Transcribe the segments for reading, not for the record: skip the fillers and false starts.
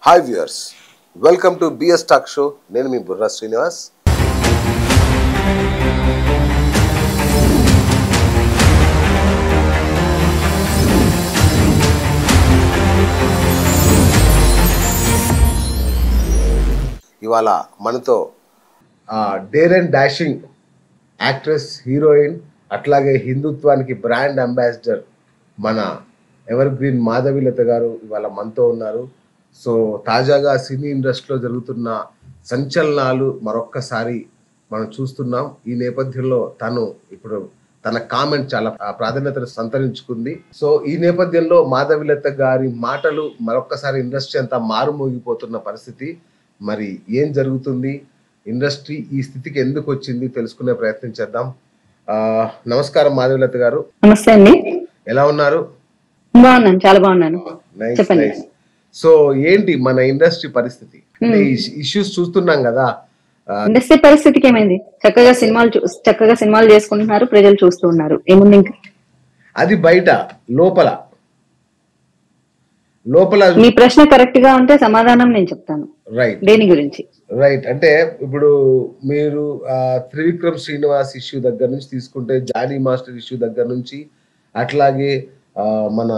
Hi viewers, welcome to BS talk show. నేను మీ బుర్రా శ్రీనివాస్. ఇవాళ మనతో dare and dashing actress, heroine, అట్లాగే హిందుత్వానికి బ్రాండ్ అంబాసిడర్ మన ఎవర్ గ్రీన్ మాధవీలత గారు ఇవాళ మనతో ఉన్నారు. సో తాజాగా సినీ ఇండస్ట్రీలో జరుగుతున్న సంచలనాలు మరొక్కసారి మనం చూస్తున్నాం. ఈ నేపథ్యంలో తను ఇప్పుడు తన కామెంట్ చాలా ప్రాధాన్యతను సంతరించుకుంది. సో ఈ నేపథ్యంలో మాధవీలత గారి మాటలు మరొక్కసారి ఇండస్ట్రీ అంతా మారుమోగిపోతున్న పరిస్థితి. మరి ఏం జరుగుతుంది, ఇండస్ట్రీ ఈ స్థితికి ఎందుకు వచ్చింది తెలుసుకునే ప్రయత్నం చేద్దాం. నమస్కారం మాధవీలత గారు. నమస్తే అండి. ఎలా ఉన్నారు? బాగున్నాను, చాలా బాగున్నాను. చెప్పండి. సో ఏంటి మన ఇండస్ట్రీ పరిస్థితి? ఇష్యూస్ చూస్తున్నాం కదా. ఇండస్ట్రీ పరిస్థితికి ఏమైంది? చక్కగా సినిమాలు చేసుకుంటున్నారు, ప్రజలు చూస్తూ ఉన్నారు. ఏముంది ఇంకా? అది బయట. లోపల మీ ప్రశ్న కరెక్ట్ గా ఉంటే సమాధానం నేను చెప్తాను. రైట్, దేని గురించి? రైట్. అంటే ఇప్పుడు మీరు త్రివిక్రమ్ శ్రీనివాస్ ఇష్యూ దగ్గర నుంచి తీసుకుంటే, జానీ మాస్టర్ ఇష్యూ దగ్గర నుంచి, అట్లాగే మన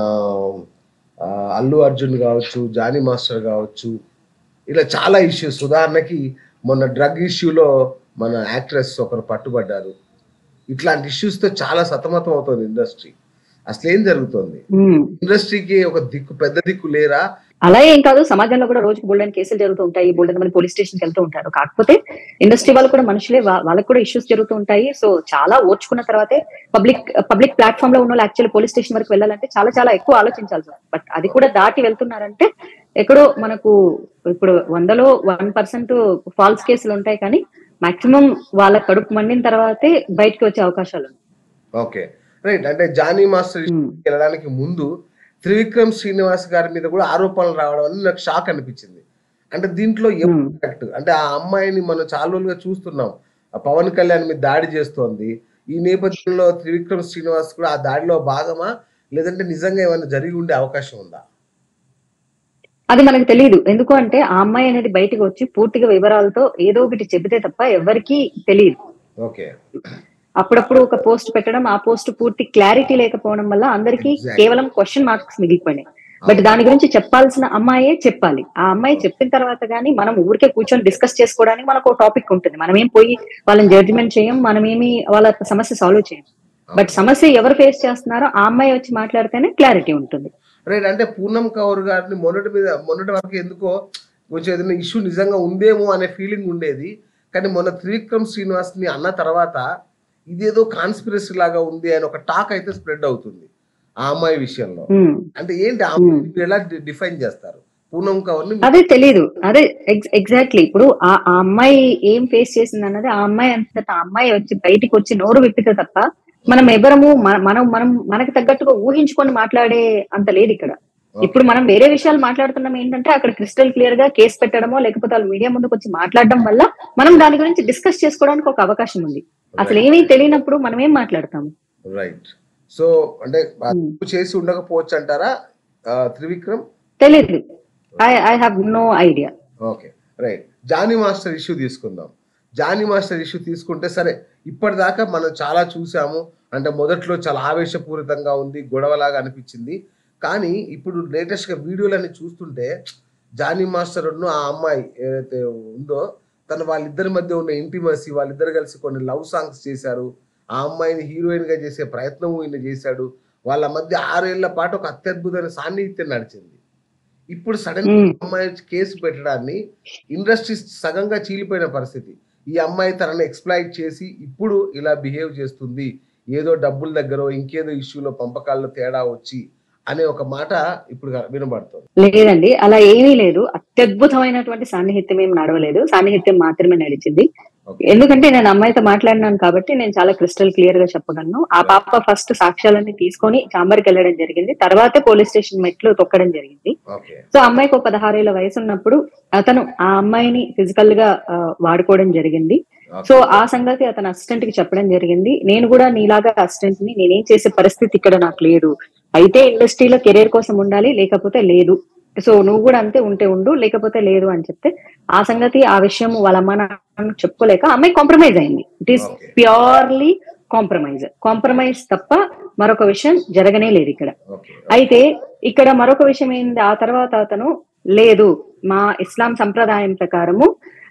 అల్లు అర్జున్ కావచ్చు, జానీ మాస్టర్ కావచ్చు, ఇలా చాలా ఇష్యూస్. ఉదాహరణకి మొన్న డ్రగ్ ఇష్యూలో మన యాక్ట్రెస్ ఒకరు పట్టుబడ్డారు. ఇట్లాంటి ఇష్యూస్ తో చాలా సతమతం అవుతుంది ఇండస్ట్రీ. అసలు ఏం జరుగుతుంది? ఇండస్ట్రీకి ఒక దిక్కు, పెద్ద దిక్కు లేరా? అలా ఏం కాదు, సమాజంలో కూడా రోజుకి బోల్డెన్ కేసులు జరుగుతూ ఉంటాయి, బోల్డెన్ మంది పోలీస్ స్టేషన్కి వెళ్తూ ఉంటారు. కాకపోతే ఇండస్ట్రీ వాళ్ళు కూడా మనుషులే, వాళ్ళకి కూడా ఇష్యూస్ జరుగుతూ ఉంటాయి. సో చాలా ఓర్చుకున్న తర్వాతే పబ్లిక్ ప్లాట్ఫామ్ లో ఉన్న వాళ్ళు యాక్చువల్లీ పోలీస్ స్టేషన్ వరకు వెళ్ళాలంటే చాలా చాలా ఎక్కువ ఆలోచించాలి సార్. బట్ అది కూడా దాటి వెళ్తున్నారంటే ఎక్కడో మనకు ఇప్పుడు 100లో 1% ఫాల్స్ కేసులు ఉంటాయి, కానీ మాక్సిమం వాళ్ళ కడుపు మండిన తర్వాతే బయటకు వచ్చే అవకాశాలు ఉన్నాయి. Okay, right. అంటే జానీ మాస్టర్ వెళ్ళడానికి ముందు త్రివిక్రమ్ శ్రీనివాస్ గారి మీద కూడా ఆరోపణలు రావడం అనేది నాకు షాక్ అనిపించింది. అంటే దీంట్లో కరెక్ట్ అంటే ఆ అమ్మాయిని మనం చాలా రోజులుగా చూస్తున్నాం, పవన్ కళ్యాణ్ మీద దాడి చేస్తోంది. ఈ నేపథ్యంలో త్రివిక్రమ్ శ్రీనివాస్ కూడా ఆ దాడిలో భాగమా, లేదంటే నిజంగా ఏమైనా జరిగి ఉండే అవకాశం ఉందా? అది మనకు తెలియదు. ఎందుకు అంటే ఆ అమ్మాయి అనేది బయటకు వచ్చి పూర్తిగా వివరాలతో ఏదో ఒకటి చెబితే తప్ప ఎవరికి తెలియదు. ఓకే, అప్పుడప్పుడు ఒక పోస్ట్ పెట్టడం, ఆ పోస్ట్ పూర్తి క్లారిటీ లేకపోవడం వల్ల అందరికి కేవలం క్వశ్చన్ మార్క్స్ మిగిలిపోయినాయి. బట్ దాని గురించి చెప్పాల్సిన అమ్మాయే చెప్పాలి. ఆ అమ్మాయి చెప్పిన తర్వాత గానీ మనం ఊరికే కూర్చొని డిస్కస్ చేసుకోవడానికి మనకు ఒక టాపిక్ ఉంటుంది. మనం ఏం పోయి వాళ్ళని జడ్జిమెంట్ చేయం, మనమేమి వాళ్ళ సమస్య సాల్వ్ చేయం. బట్ సమస్య ఎవరు ఫేస్ చేస్తున్నారో ఆ అమ్మాయి వచ్చి మాట్లాడితేనే క్లారిటీ ఉంటుంది. రైట్. అంటే పూనమ్ కౌర్ గారిని మొన్నటి వరకు ఎందుకో కొంచెం ఏదైనా ఇష్యూ నిజంగా ఉందేమో అనే ఫీలింగ్ ఉండేది. కానీ మొన్న త్రివిక్రమ్ శ్రీనివాస్ ని అన్న తర్వాత ఇదేదో కాన్స్పిరసీ లాగా ఉంది అని ఒక టాక్ అయితే స్ప్రెడ్ అవుతుంది ఆ అమ్మాయి విషయంలో. అంటే ఏంటి ఆ అమ్మాయి ఎలా డిఫైన్ చేస్తారు పూనమ్ కౌర్ ని? అదే తెలీదు. అదే ఎగ్జాక్ట్లీ. ఇప్పుడు ఆ అమ్మాయి ఏం ఫేస్ చేసింది అన్నది ఆ అమ్మాయి అంతటా ఆ అమ్మాయి వచ్చి బయటికి వచ్చి నోరు విప్పితే తప్ప మనం ఎవరము మనం మనకు తగ్గట్టుగా ఊహించుకొని మాట్లాడే అంత లేదు ఇక్కడ. ఇప్పుడు మనం వేరే విషయాలు మాట్లాడుతున్నాం. ఏంటంటే అక్కడ క్రిస్టల్ క్లియర్ గా కేసు పెట్టడమో లేకపోతే వాళ్ళు మీడియా ముందుకు వచ్చి మాట్లాడడం వల్ల మనం దాని గురించి డిస్కస్ చేసుకోవడానికి ఒక అవకాశం ఉంది. అసలు ఏమీ తెలియనప్పుడు మనం ఏం మాట్లాడతాము? రైట్. సో అంటే చేసి ఉండకపోవచ్చు అంటారా త్రివిక్రమ్? తెలీదు. I have no idea. Okay, right. Jani master issue తీసుకుందాం. జానీ మాస్టర్ ఇష్యూ తీసుకుంటే సరే, ఇప్పటిదాకా మనం చాలా చూసాము. అంటే మొదట్లో చాలా ఆవేశపూరితంగా ఉంది, గొడవలాగా అనిపించింది. కానీ ఇప్పుడు లేటెస్ట్ గా వీడియోలన్నీ చూస్తుంటే జానీ మాస్టర్ ఆ అమ్మాయి ఏదైతే ఉందో వాళ్ళిద్దరి మధ్య ఉన్న ఇంటిమసీ, వాళ్ళిద్దరు కలిసి కొన్ని లవ్ సాంగ్స్ చేశారు. ఆ అమ్మాయిని హీరోయిన్ గా చేసే ప్రయత్నం ఈయన చేశాడు. వాళ్ళ మధ్య 6 ఏళ్ల పాటు ఒక అత్యద్భుతమైన సాన్నిహిత్యం నడిచింది. ఇప్పుడు సడన్ గా అమ్మాయి కేసు పెట్టడాన్ని ఇండస్ట్రీ సగంగా చీలిపోయిన పరిస్థితి. ఈ అమ్మాయి తనని ఎక్స్ప్లాయిట్ చేసి ఇప్పుడు ఇలా బిహేవ్ చేస్తుంది, ఏదో డబ్బుల దగ్గర ఇంకేదో ఇష్యూలో పంపకాల్లో తేడా వచ్చి అనే ఒక మాట ఇప్పుడు వినబడుతుంది. లేదండి, అలా ఏమీ లేదు. అత్యద్భుతమైనటువంటి సాన్నిహిత్యం ఏం నడవలేదు, సాన్నిహిత్యం మాత్రమే నడిచింది. ఎందుకంటే నేను అమ్మాయితో మాట్లాడినాను కాబట్టి నేను చాలా క్రిస్టల్ క్లియర్ గా చెప్పగలను. ఆ పాప ఫస్ట్ సాక్ష్యాలన్నీ తీసుకొని చాంబర్కి వెళ్ళడం జరిగింది, తర్వాతే పోలీస్ స్టేషన్ మెట్లు తొక్కడం జరిగింది. సో అమ్మాయికి ఒక 16 ఏళ్ల వయసు ఉన్నప్పుడు అతను ఆ అమ్మాయిని ఫిజికల్ గా వాడుకోవడం జరిగింది. సో ఆ సంగతి అతను అసిస్టెంట్ కి చెప్పడం జరిగింది. నేను కూడా నీలాగా అసిస్టెంట్ ని, నేనేం చేసే పరిస్థితి ఇక్కడ నాకు లేదు. అయితే ఇండస్ట్రీలో కెరీర్ కోసం ఉండాలి, లేకపోతే లేదు. సో నువ్వు కూడా అంతే ఉంటే ఉండు, లేకపోతే లేదు అని చెప్తే ఆ సంగతి ఆ విషయం వాళ్ళ అమ్మ నాన్న చెప్పుకోలేక అమ్మాయి కాంప్రమైజ్ అయింది. It is okay purely compromise తప్ప మరొక విషయం జరగనే లేదు ఇక్కడ. ఓకే అయితే ఇక్కడ మరొక విషయం ఏంది, ఆ తర్వాత అతను లేదు మా ఇస్లాం సంప్రదాయం ప్రకారము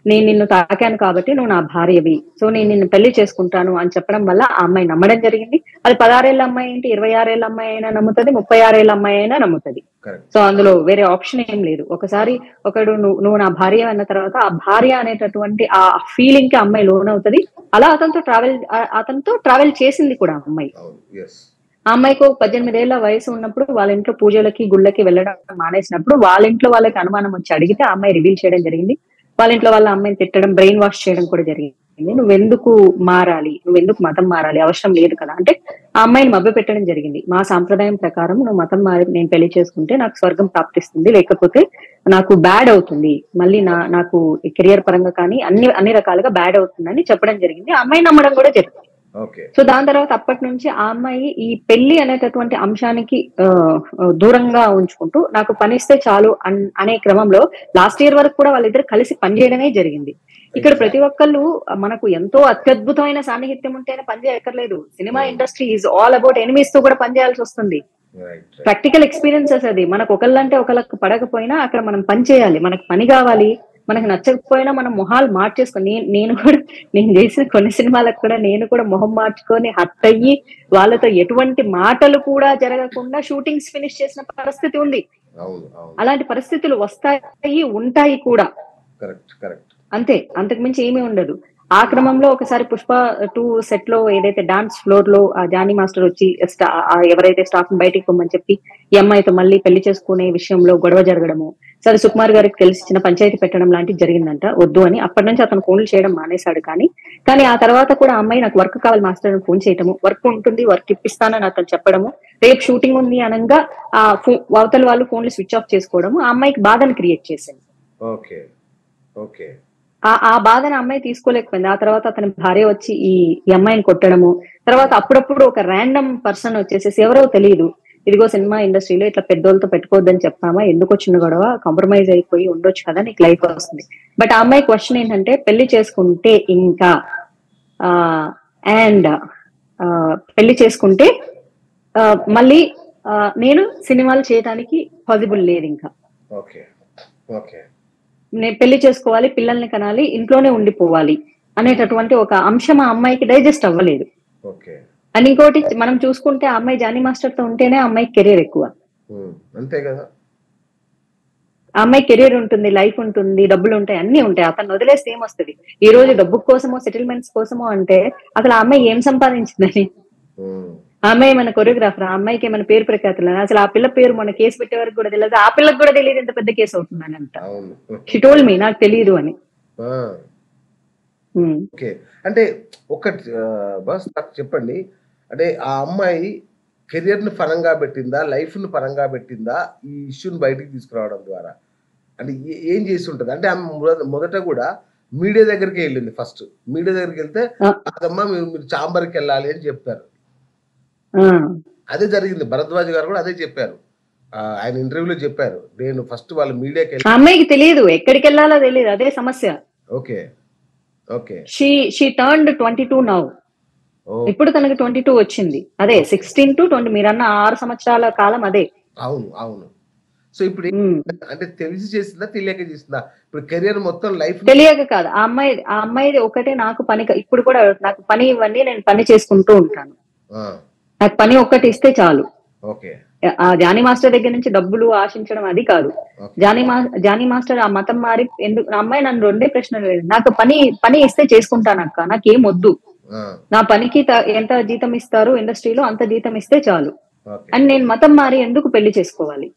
నేను నిన్ను తాకాను కాబట్టి నువ్వు నా భార్యవి, సో నేను నిన్ను పెళ్లి చేసుకుంటాను అని చెప్పడం వల్ల ఆ అమ్మాయి నమ్మడం జరిగింది. అది 16 ఏళ్ళ అమ్మాయి ఏంటి, 26 ఏళ్ళ అమ్మాయి అయినా నమ్ముతుంది, 36 ఏళ్ళ అమ్మాయి అయినా నమ్ముతుంది. కరెక్ట్ సో అందులో వేరే ఆప్షన్ ఏం లేదు. ఒకసారి ఒకడు నువ్వు నా భార్య అన్న తర్వాత ఆ భార్య అనేటటువంటి ఆ ఫీలింగ్ కి అమ్మాయి లోన్ అవుతుంది. అలా అతనితో ట్రావెల్ చేసింది కూడా అమ్మాయి. అవును ఎస్ ఆ అమ్మాయికి 18 ఏళ్ల వయసు ఉన్నప్పుడు వాళ్ళ ఇంట్లో పూజలకి గుళ్ళకి వెళ్ళడం మానేసినప్పుడు వాళ్ళ ఇంట్లో వాళ్ళకి అనుమానం వచ్చి అడిగితే ఆ అమ్మాయి రివీల్ చేయడం జరిగింది. వాళ్ళ ఇంట్లో వాళ్ళ అమ్మాయిని తిట్టడం, బ్రెయిన్ వాష్ చేయడం కూడా జరిగింది. నువ్వెందుకు మారాలి, నువ్వెందుకు మతం మారాలి, అవసరం లేదు కదా అంటే ఆ అమ్మాయిని మభ్య పెట్టడం జరిగింది. మా సాంప్రదాయం ప్రకారం నువ్వు మతం మారి నేను పెళ్లి చేసుకుంటే నాకు స్వర్గం ప్రాప్తిస్తుంది, లేకపోతే నాకు బ్యాడ్ అవుతుంది, మళ్ళీ నాకు కెరియర్ పరంగా కానీ అన్ని రకాలుగా బ్యాడ్ అవుతుందని చెప్పడం జరిగింది. ఆ అమ్మాయి నమ్మడం కూడా జరిగింది. ఓకే సో దాని తర్వాత అప్పటి నుంచి ఆ అమ్మాయి ఈ పెళ్లి అనేటటువంటి అంశానికి దూరంగా ఉంచుకుంటూ నాకు పని ఇస్తే చాలు అనే క్రమంలో లాస్ట్ ఇయర్ వరకు కూడా వాళ్ళిద్దరు కలిసి పనిచేయడమే జరిగింది. ఇక్కడ ప్రతి ఒక్కళ్ళు మనకు ఎంతో అత్యద్భుతమైన సాన్నిహిత్యం ఉంటేనే పని చేయక్కర్లేదు. Cinema industry is all about enemies తో కూడా పనిచేయాల్సి వస్తుంది. ప్రాక్టికల్ ఎక్స్పీరియన్సెస్ అది. మనకు ఒకళ్ళంటే ఒకళ్ళకి పడకపోయినా అక్కడ మనం పని చేయాలి, మనకు పని కావాలి. మనకు నచ్చకపోయినా మనం మొహాలు మార్చేసుకొని నేను చేసిన కొన్ని సినిమాలకు కూడా నేను కూడా మొహం మార్చుకొని హట్ అయ్యి వాళ్ళతో ఎటువంటి మాటలు కూడా జరగకుండా షూటింగ్స్ ఫినిష్ చేసిన పరిస్థితి ఉంది. అలాంటి పరిస్థితులు వస్తాయి, ఉంటాయి కూడా. అంతే, అంతకు మించి ఏమీ ఉండదు. ఆ క్రమంలో ఒకసారి పుష్ప 2 సెట్ లో ఏదైతే డాన్స్ ఫ్లోర్ లో ఆ జానీ మాస్టర్ వచ్చి ఎవరైతే స్టాఫ్ బయటికి పొమ్మని చెప్పి ఈ అమ్మాయితో మళ్ళీ పెళ్లి చేసుకునే విషయంలో గొడవ జరగడము, సరే సుకుమార్ గారికి తెలిసి చిన్న పంచాయతీ పెట్టడం లాంటివి జరిగిందంట, వద్దు అని. అప్పటి నుంచి అతను ఫోన్లు చేయడం మానేశాడు. కానీ ఆ తర్వాత కూడా అమ్మాయి నాకు వర్క్ కావాలి మాస్టర్ అని ఫోన్ చేయటము, వర్క్ ఉంటుంది వర్క్ ఇప్పిస్తానని అతను చెప్పడము, రేపు షూటింగ్ ఉంది అనగా ఆ అవతల వాళ్ళు ఫోన్లు స్విచ్ ఆఫ్ చేసుకోవడము ఆ అమ్మాయికి బాధను క్రియేట్ చేసింది. ఆ బాధను అమ్మాయి తీసుకోలేకపోయింది. ఆ తర్వాత అతని భార్య వచ్చి ఈ అమ్మాయిని కొట్టడము, తర్వాత అప్పుడప్పుడు ఒక ర్యాండమ్ పర్సన్ వచ్చేసేసి ఎవరో తెలియదు, ఇదిగో సినిమా ఇండస్ట్రీలో ఇట్లా పెద్దోళ్ళతో పెట్టుకోవద్దని చెప్పామా, ఎందుకు వచ్చిన గొడవ, కాంప్రమైజ్ అయిపోయి ఉండొచ్చు కదా, నీకు లైఫ్ వస్తుంది. బట్ ఆ అమ్మాయి క్వశ్చన్ ఏంటంటే పెళ్లి చేసుకుంటే ఇంకా పెళ్లి చేసుకుంటే మళ్ళీ నేను సినిమాలు చేయడానికి పాసిబుల్ లేదు, ఇంకా నేను పెళ్లి చేసుకోవాలి, పిల్లల్ని కనాలి, ఇంట్లోనే ఉండిపోవాలి అనేటటువంటి ఒక అంశం ఆ అమ్మాయికి డైజెస్ట్ అవ్వలేదు. అండ్ ఇంకోటి మనం చూసుకుంటే ఆ అమ్మాయి జానీ మాస్టర్ తో ఉంటేనే ఆ అమ్మాయికి కెరీర్ ఎక్కువ. అంతే కదా, ఆ అమ్మాయి కెరీర్ ఉంటుంది, లైఫ్ ఉంటుంది, డబ్బులు ఉంటాయి, అన్ని ఉంటాయి. అతను వదిలేస్తే ఏమొస్తుంది? ఈ రోజు డబ్బు కోసమో సెటిల్మెంట్స్ కోసమో అంటే అసలు ఆ అమ్మాయి ఏం సంపాదించిందని? ఆ అమ్మాయి మన కొరియోగ్రాఫర్, ఆ అమ్మాయికి ఏమైనా పేరు ప్రఖ్యాతులు? అసలు ఆ పిల్ల పేరు మన కేసు పెట్టే వరకు కూడా తెలియదు, ఆ పిల్లకి కూడా తెలియదు ఎంత పెద్ద కేసు అవుతుందని అంట. షీ టోల్డ్ మీ నాకు తెలియదు అని. అంటే ఒకటి బస్ నాకు చెప్పండి, అంటే ఆ అమ్మాయి కెరియర్ ని పరంగా పెట్టిందా, లైఫ్ ని పరంగా పెట్టిందా ఈ ఇష్యూని బయటికి తీసుకురావడం ద్వారా? అంటే ఏం చేసి ఉంటుంది? అంటే ఆమె మొదట కూడా మీడియా దగ్గరికి వెళ్ళింది. ఫస్ట్ మీడియా దగ్గరికి వెళ్తే అదమ్మా మీరు చాంబర్కి వెళ్ళాలి అని చెప్తారు, అదే జరిగింది. భరద్వాజ్ గారు కూడా అదే చెప్పారు, ఆయన ఇంటర్వ్యూలో చెప్పారు, నేను ఫస్ట్ వాళ్ళ మీడియాకి వెళ్ళి. అమ్మాయికి తెలియదు ఎక్కడికి వెళ్ళాలో తెలియదు, అదే సమస్య. Okay okay she turned 22 now. ఇప్పుడు తనకి 22 వచ్చింది. అదే 16 to 20 మీరన్న 6 సంవత్సరాల కాలం అదే. అవును అవును. సో ఇప్పుడు అంటే తెలిసి చేసిందా తెలియక చేసిందా? ఇప్పుడు కెరియర్ మొత్తం లైఫ్ తెలియక కాదు. ఆ అమ్మాయిది ఒకటే, నాకు పని, ఇప్పుడు కూడా నాకు పని ఇవ్వండి నేను పని చేసుకుంటూ ఉంటాను, నాకు పని ఒక్కటి ఇస్తే చాలు. ఆ జానీ మాస్టర్ దగ్గర నుంచి డబ్బులు ఆశించడం అది కాదు. జానీ మాస్టర్ ఆ మతం మారి ఎందుకు? అమ్మాయి నన్ను 2 ప్రశ్నలు లేదు, నాకు పని ఇస్తే చేసుకుంటానక్క, నాకేం వద్దు, నా పనికి ఎంత జీతం ఇస్తారు ఇండస్ట్రీలో అంత జీతం ఇస్తే చాలు అని. నేను మతం మారి ఎందుకు పెళ్లి చేసుకోవాలి?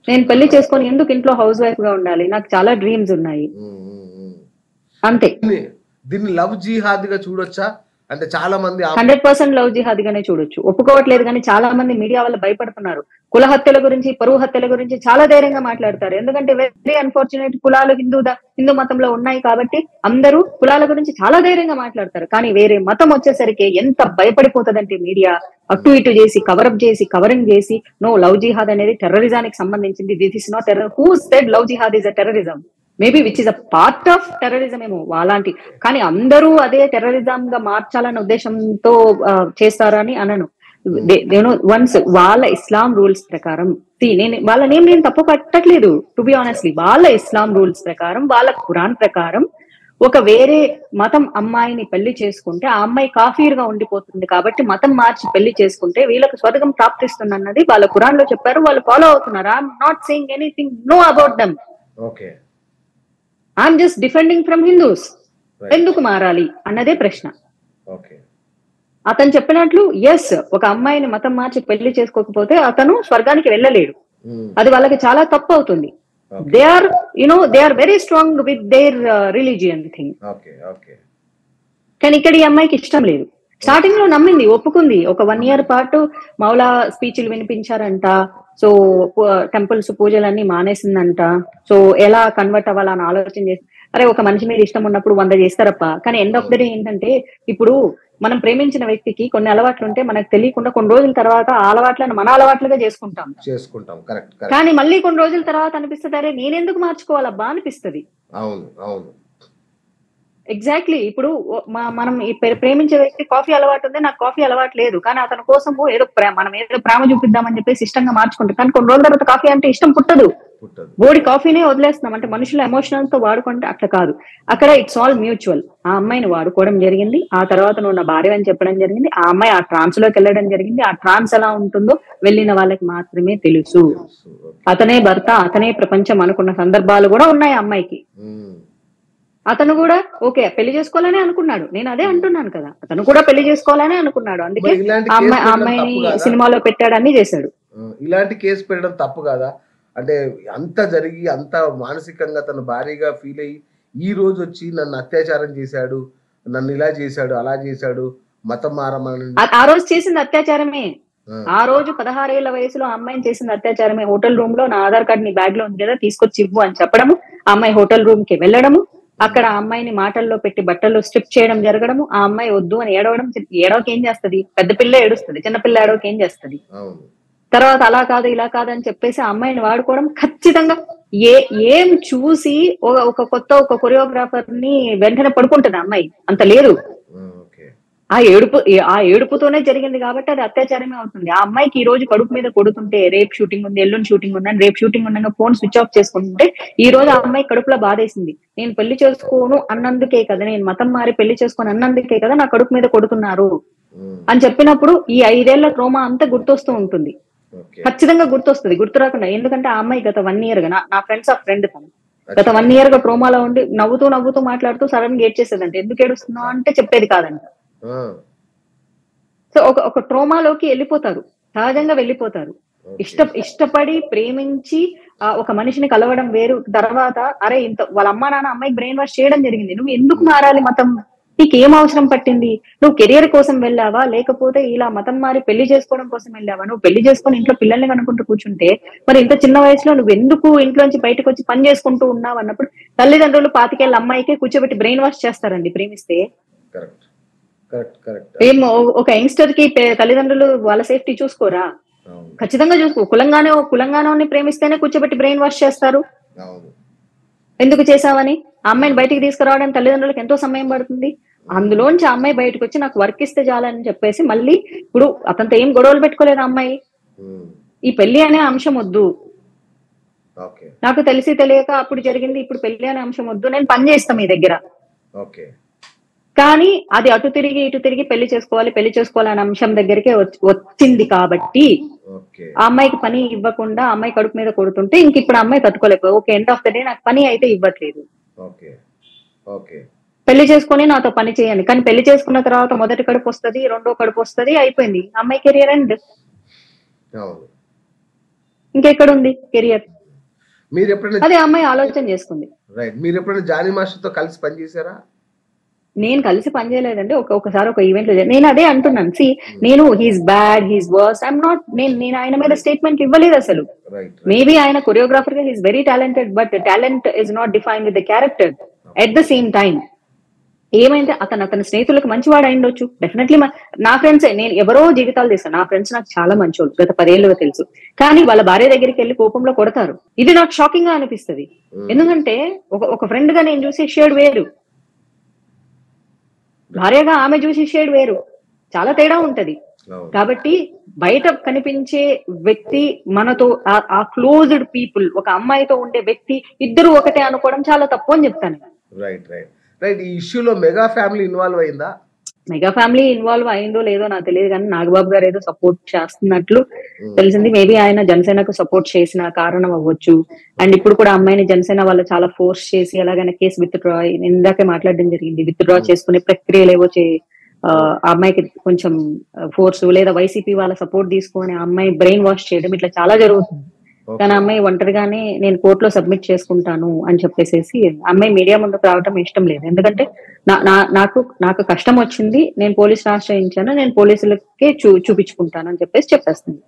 నేను పెళ్లి చేసుకొని ఎందుకు ఇంట్లో హౌస్ వైఫ్ గా ఉండాలి? నాకు చాలా డ్రీమ్స్ ఉన్నాయి, అంతే. దీన్ని లవ్ జిహాద్ గా చూడొచ్చా? అంటే చాలా మంది 100% లవ్ జిహాద్ గానే చూడొచ్చు. ఒప్పుకోవట్లేదు కానీ చాలా మంది మీడియా వల్ల భయపడుతున్నారు. కుల హత్యల గురించి, పరువు హత్యల గురించి చాలా ధైర్యంగా మాట్లాడతారు. ఎందుకంటే వెరీ అన్ఫార్చునేట్ కులాలు హిందూ మతంలో ఉన్నాయి కాబట్టి అందరూ కులాల గురించి చాలా ధైర్యంగా మాట్లాడతారు. కానీ వేరే మతం వచ్చేసరికి ఎంత భయపడిపోతుందంటే మీడియా అటు ఇటు చేసి కవరింగ్ చేసి నో లవ్ జిహాద్ అనేది టెర్రరిజానికి సంబంధించింది. This is not terror. Who said love jihad is a terrorism? Maybe which is a part of terrorism ఏమో అలాంటి. కానీ అందరూ అదే టెర్రరిజం గా మార్చాలన్న ఉద్దేశంతో చేస్తారని అనను. వన్స్ వాళ్ళ ఇస్లాం రూల్స్ ప్రకారం నేను తప్పు పట్టట్లేదు. టు బి ఆనెస్ట్లీ వాళ్ళ ఇస్లాం రూల్స్ ప్రకారం, వాళ్ళ ఖురాన్ ప్రకారం ఒక వేరే మతం అమ్మాయిని పెళ్లి చేసుకుంటే ఆ అమ్మాయి కాఫీర్ గా ఉండిపోతుంది కాబట్టి మతం మార్చి పెళ్లి చేసుకుంటే వీళ్ళకి స్వర్గం ప్రాప్తిస్తుంది అన్నది వాళ్ళ ఖురాన్ లో చెప్పారు. వాళ్ళు ఫాలో అవుతున్నారు. I'm not saying anything know about them. Okay, I'm just defending from Hindus. ఎందుకు మారాలి అన్నదే ప్రశ్న. ఓకే, అతను చెప్పినట్లు ఎస్, ఒక అమ్మాయిని మతం మార్చి పెళ్లి చేసుకోకపోతే అతను స్వర్గానికి వెళ్ళలేడు. అది వాళ్ళకి చాలా తప్పు అవుతుంది. They are very strong with their religion thing. కానీ ఇక్కడ ఈ అమ్మాయికి ఇష్టం లేదు. స్టార్టింగ్ లో నమ్మింది, ఒప్పుకుంది. ఒక 1 year పాటు మౌలా స్పీచ్లు వినిపించారంట. సో టెంపుల్స్ పూజలన్నీ మానేసిందంట. సో ఎలా కన్వర్ట్ అవ్వాలని ఆలోచన చేసి, అరే ఒక మనిషి మీద ఇష్టం ఉన్నప్పుడు 100 చేస్తారప్ప. కానీ ఎండ్ ఆఫ్ ద డే ఏంటంటే, ఇప్పుడు మనం ప్రేమించిన వ్యక్తికి కొన్ని అలవాట్లు ఉంటే మనకు తెలియకుండా కొన్ని రోజుల తర్వాత ఆ అలవాట్లను మన అలవాట్లుగా చేసుకుంటాం. కానీ మళ్ళీ కొన్ని రోజుల తర్వాత అనిపిస్తుంది, అరే నేనెందుకు మార్చుకోవాలబ్బా అనిపిస్తుంది. ఎగ్జాక్ట్లీ. ఇప్పుడు మనం ఈ ప్రేమించే వ్యక్తి కాఫీ అలవాటు ఉంది, నాకు కాఫీ అలవాటు లేదు. కానీ అతని కోసం మనం ఏదో ప్రేమ చూపిద్దామని చెప్పేసి ఇష్టంగా మార్చుకుంటాం. కానీ కొన్ని రోజుల తర్వాత కాఫీ అంటే ఇష్టం పుట్టదు. బోడి కాఫీనే వదిలేస్తున్నాం. అంటే మనుషుల ఎమోషనల్ తో వాడుకుంటే అట్లా కాదు. అక్కడ ఇట్స్ ఆల్ మ్యూచువల్. ఆ అమ్మాయిని వాడుకోవడం జరిగింది. ఆ తర్వాత నువ్వు నా భార్య అని చెప్పడం జరిగింది. ఆ అమ్మాయి ఆ ట్రాన్స్ లోకి వెళ్ళడం జరిగింది. ఆ ట్రాన్స్ ఎలా ఉంటుందో వెళ్ళిన వాళ్ళకి మాత్రమే తెలుసు. అతనే భర్త, అతనే ప్రపంచం అనుకున్న సందర్భాలు కూడా ఉన్నాయి ఆ అమ్మాయికి. అతను కూడా ఓకే పెళ్లి చేసుకోవాలని అనుకున్నాడు. నేను అదే అంటున్నాను కదా, అతను కూడా పెళ్లి చేసుకోవాలని అనుకున్నాడు. అందుకే అమ్మాయిని సినిమాలో పెట్టాడు, అన్ని చేశాడు. ఇలాంటి కేసు పెట్టడం తప్పు కదా? అంటే అంత జరిగి అంత మానసికంగా తన భారీగా ఫీల్ అయ్యి ఈ రోజు వచ్చి నన్ను అత్యాచారం చేశాడు, నన్ను ఇలా చేశాడు, అలా చేశాడు, మతం మారమని. ఆ రోజు చేసింది అత్యాచారమే. ఆ రోజు 16 ఏళ్ల వయసులో అమ్మాయిని చేసింది అత్యాచారమే. హోటల్ రూమ్ లో నా ఆధార్ కార్డు నీ బ్యాగ్ లో ఉంది కదా తీసుకొచ్చి ఇవ్వు అని చెప్పడము, ఆ అమ్మాయి హోటల్ రూమ్ కి వెళ్ళడము, అక్కడ ఆ అమ్మాయిని మాటల్లో పెట్టి బట్టల్లో స్ట్రిప్ చేయడం జరగడము, ఆ అమ్మాయి వద్దు అని ఏడవడం. ఏడవకి ఏం చేస్తుంది? పెద్ద పిల్ల ఏడుస్తుంది, చిన్నపిల్ల ఏడవకి ఏం చేస్తుంది? తర్వాత అలా కాదు ఇలా కాదు అని చెప్పేసి ఆ అమ్మాయిని వాడుకోవడం. ఖచ్చితంగా ఏం చూసి ఒక కొరియోగ్రాఫర్ ని వెంటనే పడుకుంటుంది అమ్మాయి, అంత లేదు. ఆ ఏడుపుతోనే జరిగింది కాబట్టి అది అత్యాచారమే అవుతుంది. ఆ అమ్మాయికి ఈ రోజు కడుపు మీద కొడుతుంటే రేపు షూటింగ్ ఉంది, ఎల్లుండి షూటింగ్ ఉందని రేపు షూటింగ్ ఉండగా ఫోన్ స్విచ్ ఆఫ్ చేసుకుంటుంటే ఈ రోజు ఆ అమ్మాయి కడుపులో బాధేసింది. నేను పెళ్లి చేసుకోను అన్నందుకే కదా, నేను మతం మారి పెళ్లి చేసుకోను అన్నందుకే కదా నా కడుపు మీద కొడుతున్నారు అని చెప్పినప్పుడు ఈ 5 ఏళ్ల ట్రోమా అంతా గుర్తొస్తూ ఉంటుంది. ఖచ్చితంగా గుర్తొస్తుంది, గుర్తు రాకుండా. ఎందుకంటే ఆ అమ్మాయి గత 1 year గా నా ఫ్రెండ్స్ ఆఫ్ ఫ్రెండ్ తను గత 1 year గా ట్రోమాలో ఉండి నవ్వుతూ మాట్లాడుతూ సడన్ గా ఏడ్చేసేదంటే, ఎందుకు ఏడుస్తున్నావు అంటే చెప్పేది కాదంట. సో ఒక ట్రోమాలోకి వెళ్ళిపోతారు, సహజంగా వెళ్ళిపోతారు. ఇష్టపడి ప్రేమించి ఒక మనిషిని కలవడం వేరు. తర్వాత అరే ఇంత వాళ్ళ అమ్మా నాన్న అమ్మాయికి బ్రెయిన్ వాష్ చేయడం జరిగింది. నువ్వు ఎందుకు మారాలి మతం? నీకేం అవసరం పట్టింది? నువ్వు కెరియర్ కోసం వెళ్ళావా, లేకపోతే ఇలా మతం మారి పెళ్లి చేసుకోవడం కోసం వెళ్ళావా? నువ్వు పెళ్లి చేసుకుని ఇంట్లో పిల్లల్ని కనుక్కుంటూ కూర్చుంటే మరి ఇంత చిన్న వయసులో నువ్వు ఎందుకు ఇంట్లోంచి బయటకు వచ్చి పని చేసుకుంటూ ఉన్నావు అన్నప్పుడు తల్లిదండ్రులు 25 ఏళ్ల అమ్మాయికి కూర్చోబెట్టి బ్రెయిన్ వాష్ చేస్తారండి ప్రేమిస్తే. ఏమో ఒక యంగ్స్టర్ కి తల్లిదండ్రులు వాళ్ళ సేఫ్టీ చూసుకోరా? ఖచ్చితంగా చూసుకో. కులంగానే ప్రేమిస్తేనే కూర్చోబెట్టి బ్రెయిన్ వాష్ చేస్తారు. ఎందుకు చేసావని ఆ అమ్మాయిని బయటికి తీసుకురావడానికి తల్లిదండ్రులకు ఎంతో సమయం పడుతుంది. అందులోంచి ఆ అమ్మాయి బయటకు వచ్చి నాకు వర్క్ ఇస్తే చాలని చెప్పేసి మళ్ళీ ఇప్పుడు అతనితో ఏం గొడవలు పెట్టుకోలేదు అమ్మాయి. ఈ పెళ్లి అనే అంశం వద్దు, నాకు తెలిసి తెలియక అప్పుడు జరిగింది, ఇప్పుడు పెళ్లి అనే అంశం వద్దు, నేను పని చేస్తాను మీ దగ్గర. కానీ అది అటు తిరిగి ఇటు తిరిగి పెళ్లి చేసుకోవాలనే అంశం దగ్గరికే వచ్చింది కాబట్టి ఆ అమ్మాయికి పని ఇవ్వకుండా అమ్మాయి కడుపు మీద కొడుతుంటే ఇంక ఇప్పుడు అమ్మాయి తట్టుకోలేకపోయి okay end of the day నాకు పని అయితే ఇవ్వట్లేదు, పెళ్లి చేసుకుని నాతో పని చేయండి. కానీ పెళ్లి చేసుకున్న తర్వాత మొదటి కడుపు వస్తుంది, రెండో కడుపు వస్తుంది, అయిపోయింది అమ్మాయి కెరియర్ ఎండ్. ఇంకెక్కడుంది కెరియర్? అదే అమ్మాయి ఆలోచన చేసుకుంది. మీరు ఎప్పుడైనా జానీ మాస్టర్ తో కలిసి పనిచేశారా? నేను కలిసి పనిచేయలేదండి. ఒకసారి ఒక ఈవెంట్ లో నేను అదే అంటున్నాను. నేను he's bad, he's worse, I'm not, నేను ఆయన మీద స్టేట్మెంట్ ఇవ్వలేదు అసలు. మేబీ ఆయన కొరియోగ్రాఫర్ గా he's very talented, but talent is not defined with the character. At the same time ఏమైంది, అతని స్నేహితులకు మంచివాడు అయిండొచ్చు డెఫినెట్లీ. నా ఫ్రెండ్స్, నేను ఎవరో జీవితాలు తీస్తాను, నా ఫ్రెండ్స్ నాకు చాలా మంచోళ్ళు, గత 10 ఏళ్ళుగా తెలుసు. కానీ వాళ్ళ భార్య దగ్గరికి వెళ్ళి కోపంలో కొడతారు. ఇది నాకు షాకింగ్ గా అనిపిస్తుంది. ఎందుకంటే ఒక ఫ్రెండ్ గా నేను చూసే షేడ్ వేరు, భార్యగా ఆమె చూసే షేడ్ వేరు, చాలా తేడా ఉంటది. కాబట్టి బయట కనిపించే వ్యక్తి మనతో, ఆ క్లోజ్డ్ పీపుల్, ఒక అమ్మాయితో ఉండే వ్యక్తి ఇద్దరు ఒకటే అనుకోవడం చాలా తప్పు అని చెప్తాను. రైట్. ఈ ఇష్యూలో మెగా ఫ్యామిలీ ఇన్వాల్వ్ అయిందా? మెగా ఫ్యామిలీ ఇన్వాల్వ్ అయిందో లేదో నాకు తెలియదు, కానీ నాగబాబు గారు ఏదో సపోర్ట్ చేస్తున్నట్లు తెలిసింది. మేబీ ఆయన జనసేనకు సపోర్ట్ చేసిన కారణం అవ్వచ్చు. అండ్ ఇప్పుడు కూడా అమ్మాయిని జనసేన వాళ్ళు చాలా ఫోర్స్ చేసి ఎలాగైనా కేసు విత్డ్రా, ఇందాకే మాట్లాడడం జరిగింది, విత్డ్రా చేసుకునే ప్రక్రియలు ఏవో ఆ అమ్మాయికి కొంచెం ఫోర్స్, లేదా వైసీపీ వాళ్ళ సపోర్ట్ తీసుకొని ఆ అమ్మాయి బ్రెయిన్ వాష్ చేయడం, ఇట్లా చాలా జరుగుతుంది. కానీ అమ్మాయి ఒంటరిగానే నేను కోర్టులో సబ్మిట్ చేసుకుంటాను అని చెప్పేసి అమ్మాయి మీడియా ముందుకు రావడం ఇష్టం లేదు. ఎందుకంటే నాకు కష్టం వచ్చింది, నేను పోలీసులు ఆశ్రయించాను, నేను పోలీసులకే చూపించుకుంటాను అని చెప్పేస్తుంది.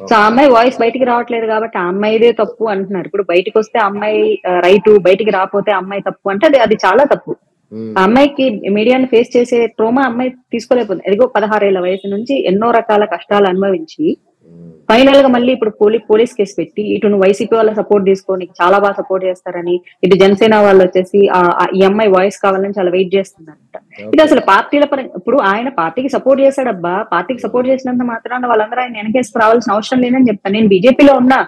సో ఆ అమ్మాయి వాయిస్ బయటికి రావట్లేదు కాబట్టి ఆ అమ్మాయిదే తప్పు అంటున్నారు. ఇప్పుడు బయటికి వస్తే అమ్మాయి రైట్, బయటికి రాకపోతే అమ్మాయి తప్పు అంటే అది చాలా తప్పు. ఆ అమ్మాయికి మీడియాని ఫేస్ చేసే ట్రోమా అమ్మాయి తీసుకోలేకపోతుంది. ఎదిగో 16 ఏళ్ల వయసు నుంచి ఎన్నో రకాల కష్టాలు అనుభవించి ఫైనల్ గా మళ్ళీ ఇప్పుడు పోలీస్ కేసు పెట్టి, ఇటు నువ్వు వైసీపీ వాళ్ళ సపోర్ట్ తీసుకొని చాలా బాగా సపోర్ట్ చేస్తారని, ఇటు జనసేన వాళ్ళు వచ్చేసి ఈ అమ్మాయి వాయిస్ కావాలని చాలా వెయిట్ చేస్తుందంట. ఇది అసలు పార్టీల పరంగా, ఇప్పుడు ఆయన పార్టీకి సపోర్ట్ చేశాడబ్బా, పార్టీకి సపోర్ట్ చేసినంత మాత్రాన వాళ్ళందరూ ఆయన వెనకేసుకు రావాల్సిన అవసరం లేదని చెప్తాను. నేను బీజేపీలో ఉన్నా,